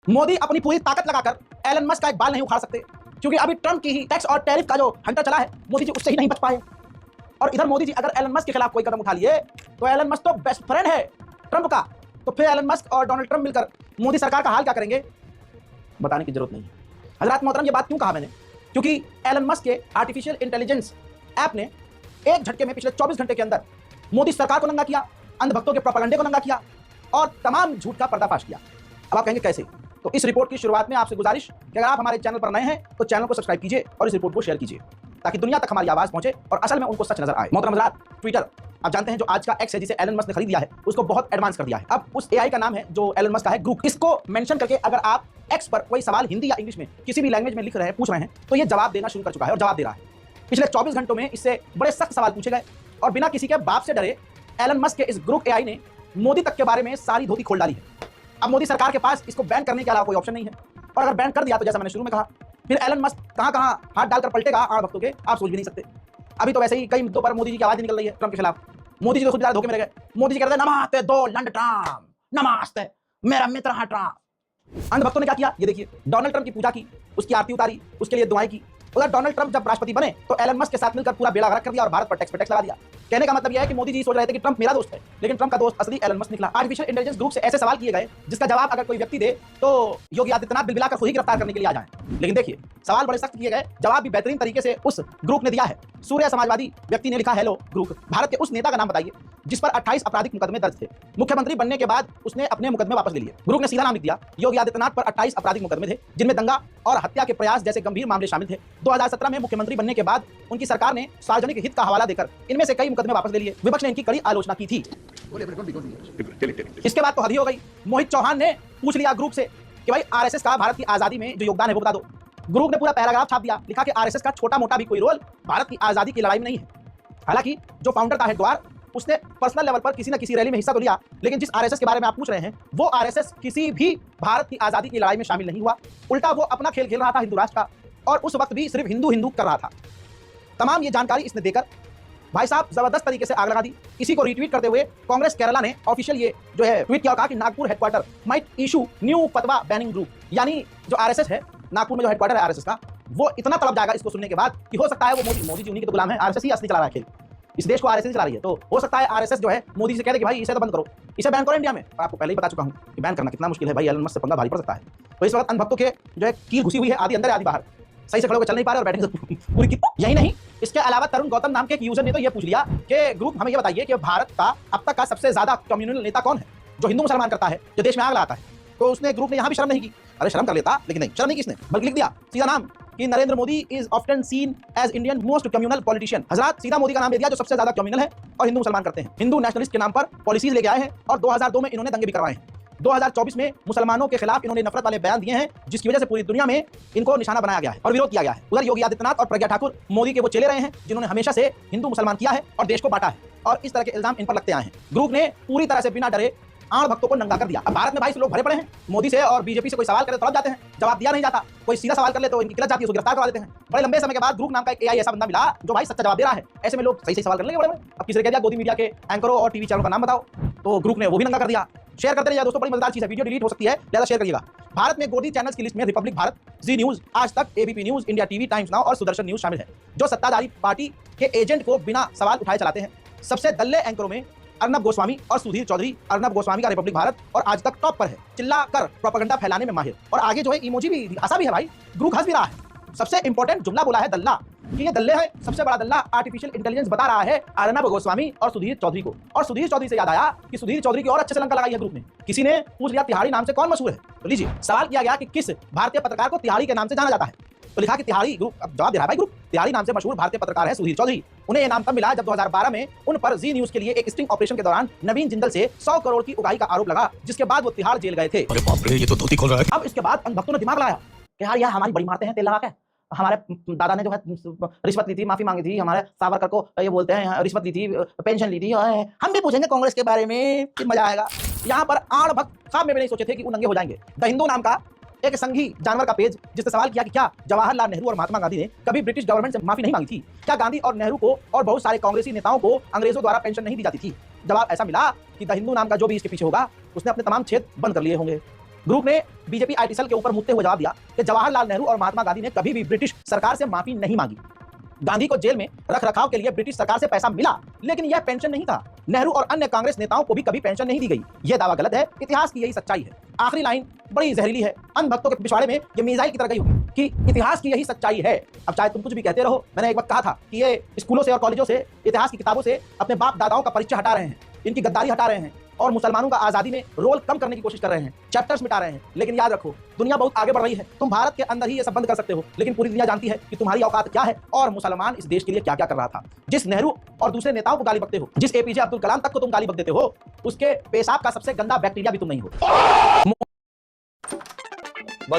मोदी अपनी पूरी ताकत लगाकर एलन मस्क का एक बाल नहीं उखाड़ सकते, क्योंकि अभी ट्रंप की ही टैक्स और टैरिफ का जो हंटर चला है, मोदी जी उससे ही नहीं बच पाए। और इधर मोदी जी अगर एलन मस्क के खिलाफ कोई कदम उठा लिए तो एलन मस्क तो बेस्ट फ्रेंड है ट्रंप का, तो फिर एलन मस्क और डोनाल्ड ट्रंप मिलकर मोदी सरकार का हाल क्या करेंगे, बताने की जरूरत नहीं है। हजरत मोहतरम, ये बात क्यों कहा मैंने, क्योंकि एलन मस्क के आर्टिफिशियल इंटेलिजेंस ऐप ने एक झटके में पिछले 24 घंटे के अंदर मोदी सरकार को नंगा किया, अंधभक्तों के प्रोपेगेंडे को नंगा किया और तमाम झूठ का पर्दाफाश किया। अब आप कहेंगे कैसे? तो इस रिपोर्ट की शुरुआत में आपसे गुजारिश कि अगर आप हमारे चैनल पर नए हैं तो चैनल को सब्सक्राइब कीजिए और इस रिपोर्ट को शेयर कीजिए, ताकि दुनिया तक हमारी आवाज पहुंचे और असल में उनको सच नजर आए। मोहतरम हज़रात, ट्विटर आप जानते हैं जो आज का एक्स है, जिसे एलन मस्क ने खरीद लिया है, उसको बहुत एडवांस कर दिया है। अब उस एआई का नाम है जो एलन मस्क का है, ग्रूक। इसको मेंशन करके अगर आप एक्स पर कोई सवाल हिंदी या इंग्लिश में किसी भी लैंग्वेज में लिख रहे हैं, पूछ रहे हैं, तो ये जवाब देना शुरू कर चुका है और जवाब दे रहा है। पिछले 24 घंटों में इससे बड़े सख्त सवाल पूछे गए और बिना किसी के बाप से डरे एलन मस्क के इस ग्रूक एआई ने मोदी तक के बारे में सारी धोती खोल डाली है। अब मोदी सरकार के पास इसको बैन करने के अलावा कोई ऑप्शन नहीं है, और अगर बैन कर दिया तो जैसा मैंने शुरू में कहा, फिर एलन मस्क कहां हाथ डालकर पलटेगा आड़ भक्तों के, आप सोच भी नहीं सकते। अभी तो वैसे ही कई मुद्दों पर मोदी जी की आवाज निकल रही है ट्रंप के खिलाफ। मोदी जी तो खुद बेचारे धोखे में रह गए। मोदी जी कहते हैं नमस्ते डोनाल्ड ट्रंप, नमस्ते मेरा मित्र है ट्रंप। अंधभक्तों ने क्या किया, ये देखिए, डोनाल्ड ट्रंप की पूजा की, उसकी आरती उतारी, उसके लिए दुआएं की। उधर डोनाल्ड ट्रंप जब राष्ट्रपति बने तो एलन मस्क के साथ मिलकर पूरा बेड़ा गर्क कर दिया और भारत पर टैक्स लगा दिया। कहने का मतलब यह है कि मोदी जी सोच रहे थे कि ट्रंप मेरा दोस्त है, लेकिन ट्रंप का दोस्त असली एलन मस्क निकला। आर्टिफिशियल इंटेलिजेंस ग्रुप से ऐसे सवाल किए गए जिसका जवाब अगर कोई व्यक्ति दे तो योगी आदित्यनाथ बिलबिलाकर खुद ही गिरफ्तार करने के लिए आ जाएं। लेकिन देखिए, सवाल बड़े सख्त किए गए, जवाब भी बेहतरीन तरीके से उस ग्रुप ने दिया है। सूर्य समाजवादी व्यक्ति ने लिखा, हेलो ग्रुप, भारत के उस नेता का नाम बताइए जिस पर 28 आपराधिक मुकदमे दर्ज थे। मुख्यमंत्री बनने के बाद उसने अपने मुकदमे वापस ले लिए। ग्रुप ने सीधा नाम लिख दिया, योगी आदित्यनाथ पर 28 आपराधिक मुकदमे थे, जिनमें दंगा और हत्या के प्रयास जैसे गंभीर मामले शामिल थे। 2017 में मुख्यमंत्री बनने के बाद उनकी सरकार ने सार्वजनिक हित का हवाला देकर इनमें से कई मुकदमे वापस ले लिए। विपक्ष ने इनकी कड़ी आलोचना की थी। इसके बाद तो हद ही हो गई। मोहित चौहान ने पूछ लिया ग्रुप से कि भाई आरएसएस का भारत की आजादी में जो योगदान है वो बता दो। ग्रुप ने पूरा पैराग्राफ छाप दिया, लिखा कि आरएसएस का छोटा मोटा भी कोई रोल भारत की आजादी की लड़ाई में नहीं है। हालांकि जो फाउंडर था हेडद्वार, उसने पर्सनल लेवल पर किसी न किसी रैली में हिस्सा तो लिया, लेकिन जिस आरएसएस के बारे में आप पूछ रहे हैं वो आरएसएस किसी भी भारत की आजादी की लड़ाई में शामिल नहीं हुआ। उल्टा वो अपना खेल खेल रहा था हिंदू राष्ट्र का, और उस वक्त भी सिर्फ हिंदू हिंदू कर रहा था। तमाम ये जानकारी इसने देकर भाई साहब जबरदस्त तरीके से आग लगा दी। इसी को रिट्वीट करते हुए कांग्रेस केरला ने ऑफिशियल ये जो है ट्वीट किया और कहा कि Nagpur headquarter might issue new फतवा बैनिंग ग्रुप, यानी जो आरएसएस है, नागपुर में जो हेडक्वार्टर है आरएसएस का, वो इतना तड़प जाएगा इसको सुनने के बाद कि हो सकता है वो मोदी जी उन्हीं के तो गुलाम है। आरएसएस ही असली चला रहा है खेल, इस देश को आरएसएस चला रही है। तो हो सकता है आरएसएस जो है मोदी से कह दे कि भाई इसे तो बंद करो, इसे बैन करो इंडिया में। और आपको पहले ही बता चुका हूं कि बैन करना कितना मुश्किल है भाई, एलन मस्क से पंगा भारी पड़ सकता है। तो इस वक्त अंधभक्तों के जो है कील घुसी हुई है, आधी अंदर आधी बाहर, सही से खड़े होकर चल नहीं पा रहे और बैठे पूरी की। यही नहीं, इसके अलावा तरुण गौतम नाम के एक यूजर ने तो ये पूछ लिया कि ग्रुप हमें ये बताइए कि भारत का अब तक का सबसे ज्यादा कम्युनल नेता कौन है, जो हिंदू मुसलमान करता है, जो देश में आग लगाता है। तो उसने ग्रुप ने यहां भी शर्म नहीं की, अरे शर्म कर लेता, लेकिन नहीं, शर्म नहीं की इसने, बल्कि लिख दिया सीधा नाम कि Narendra Modi is often seen as Indian most communal politician. हजरत सीधा मोदी का नाम दे दिया, जो सबसे ज्यादा कम्युनल है और हिंदू मुसलमान करते हैं। हिंदू नेशनलिस्ट के नाम पर पॉलिसीज लेके आए हैं और 2002 में इन्होंने दंगे भी करवाए हैं। 2024 में मुसलमानों के खिलाफ इन्होंने नफरत वाले बयान दिए हैं, जिसकी वजह से पूरी दुनिया में इनको निशाना बनाया गया है और विरोध किया गया है। उधर योगी आदित्यनाथ और प्रज्ञा ठाकुर मोदी के वो चेले रहे हैं जिन्होंने हमेशा से हिंदू मुसलमान किया है और देश को बांटा है, और इस तरह के इल्जाम इन पर लगते आए हैं। ग्रुप ने पूरी तरह से बिना डरे आड़ भक्तों को नंगा कर दिया। अब भारत में भाई लोग भरे पड़े हैं, मोदी से और बीजेपी से कोई सवाल करे तो तड़प जाते हैं, जवाब दिया नहीं जाता। कोई सीधा सवाल कर ले तो इनकी किलत जाती है, उसको गिरफ्तार करवा देते हैं। बड़े लंबे समय के बाद ग्रुप नाम का एक एआई ऐसा बंदा मिला जो भाई सच्चा जवाब दे रहा है। ऐसे में लोग सही सवाल कर लेंगे बड़े। अब किसी ने कह दिया गोदी मीडिया के एंकरों और टीवी चैनल का नाम बताओ, तो ग्रुप ने वो भी नंगा कर दिया। शेयर करते रहिए दोस्तों, बड़ी मजेदार चीज है, वीडियो डिलीट हो सकती है, ज्यादा शेयर करिएगा। भारत में गोदी चैनल्स की लिस्ट में रिपब्लिक भारत, जी न्यूज, आज तक, ABP news, India TV, times now और सुदर्शन न्यूज शामिल है, जो सत्ताधारी पार्टी के एजेंट को बिना सवाल उठाए चलाते हैं। सबसे दल्ले एंकरों में अर्नब गोस्वामी और सुधीर चौधरी। अर्नब गोस्वामी का रिपब्लिक भारत और आज तक टॉप पर है, चिल्ला कर प्रोपेगेंडा फैलाने में माहिर, और आगे जो है इमोजी भी हंसा भी है भाई, ग्रुप हंस भी रहा है। सबसे इंपॉर्टेंट जुमला बोला है दल्ला, कि ये दल्ले है, सबसे बड़ा दल्ला आर्टिफिशियल इंटेलिजेंस बता रहा है अर्नब गोस्वामी और सुधीर चौधरी को। और सुधीर चौधरी से याद आया कि सुधीर चौधरी की और अच्छे से लंका लगाई है ग्रुप ने। किसी ने पूछ लिया तिहाड़ी नाम से कौन मशहूर है, तो लीजिए सवाल किया गया कि किस भारतीय पत्रकार को तिहाड़ी के नाम से जाना जाता है, तो लिखा कि तिहाड़ी। ग्रुप अब जवाब दे रहा है भाई, ग्रुप तिहाड़ी नाम से मशहूर भारतीय पत्रकार है सुधीर चौधरी। उन्हें यह नाम तब मिला जब 2012 में उन पर जी न्यूज के लिए एक स्टिंग ऑपरेशन के दौरान नवीन जिंदल से 100 करोड़ की उगाही का आरोप लगा, जिसके बाद वो तिहाड़ जेल गए थे। अरे बाप रे, ये तो धोती खोल रहा है। अब इसके बाद भक्तों ने दिमाग लगाया कि यार हमारी बड़ी मारते हैं तेल लगा के, हमारे दादा ने जो है रिश्वत ली थी, माफी मांगी थी, हमारे सावरकर को ये बोलते हैं रिश्वत ली थी, पेंशन ली थी, हम भी पूछेंगे कांग्रेस के बारे में, मजा आएगा। यहाँ पर आड़ भक्त ख्वाब में भी नहीं सोचे थे कि वो नंगे हो जाएंगे। द हिंदू नाम का एक संघी जानवर का पेज, जिसने सवाल किया कि क्या जवाहरलाल नेहरू और महात्मा गांधी ने कभी ब्रिटिश गवर्नमेंट से माफी नहीं मांगी थी? क्या गांधी और नेहरू को और बहुत सारे कांग्रेसी नेताओं को अंग्रेजों द्वारा पेंशन नहीं दी जाती थी? जवाब ऐसा मिला कि द हिंदू नाम का जो भी इसके पीछे होगा उसने अपने तमाम छेद बंद कर लिए होंगे। ग्रुप ने बीजेपी आईटी सेल के ऊपर मुद्दे हुए जवाब दिया कि जवाहरलाल नेहरू और महात्मा गांधी ने कभी भी ब्रिटिश सरकार से माफी नहीं मांगी। गांधी को जेल में रख रखाव के लिए ब्रिटिश सरकार से पैसा मिला, लेकिन यह पेंशन नहीं था। नेहरू और अन्य कांग्रेस नेताओं को भी कभी पेंशन नहीं दी गई। यह दावा गलत है, इतिहास की यही सच्चाई है। आखिरी लाइन बड़ी जहरीली है, अंध भक्तों के पिछवाड़े में ये मिसाइल की तरह गई होगी कि इतिहास की यही सच्चाई है। अब चाहे तुम कुछ भी कहते रहो, मैंने एक वक्त कहा था कि ये स्कूलों से और कॉलेजों से, इतिहास की किताबों से अपने बाप दादाओं का परिचय हटा रहे हैं, इनकी गद्दारी हटा रहे हैं और मुसलमानों का आजादी में रोल कम करने की कोशिश कर रहे हैं, चैप्टर्स मिटा रहे हैं। लेकिन याद रखो, दुनिया बहुत आगे बढ़ रही है। तुम भारत के अंदर ही ये सब बंद कर सकते हो, लेकिन पूरी दुनिया जानती है कि तुम्हारी औकात क्या है और मुसलमान इस देश के लिए क्या क्या कर रहा था। जिस नेहरू और दूसरे नेताओं को गाली बकते हो, जिस एपीजे अब्दुल कलाम तक को तुम गाली बक देते हो, उसके पेशाब का सबसे गंदा बैक्टीरिया भी तुम नहीं हो।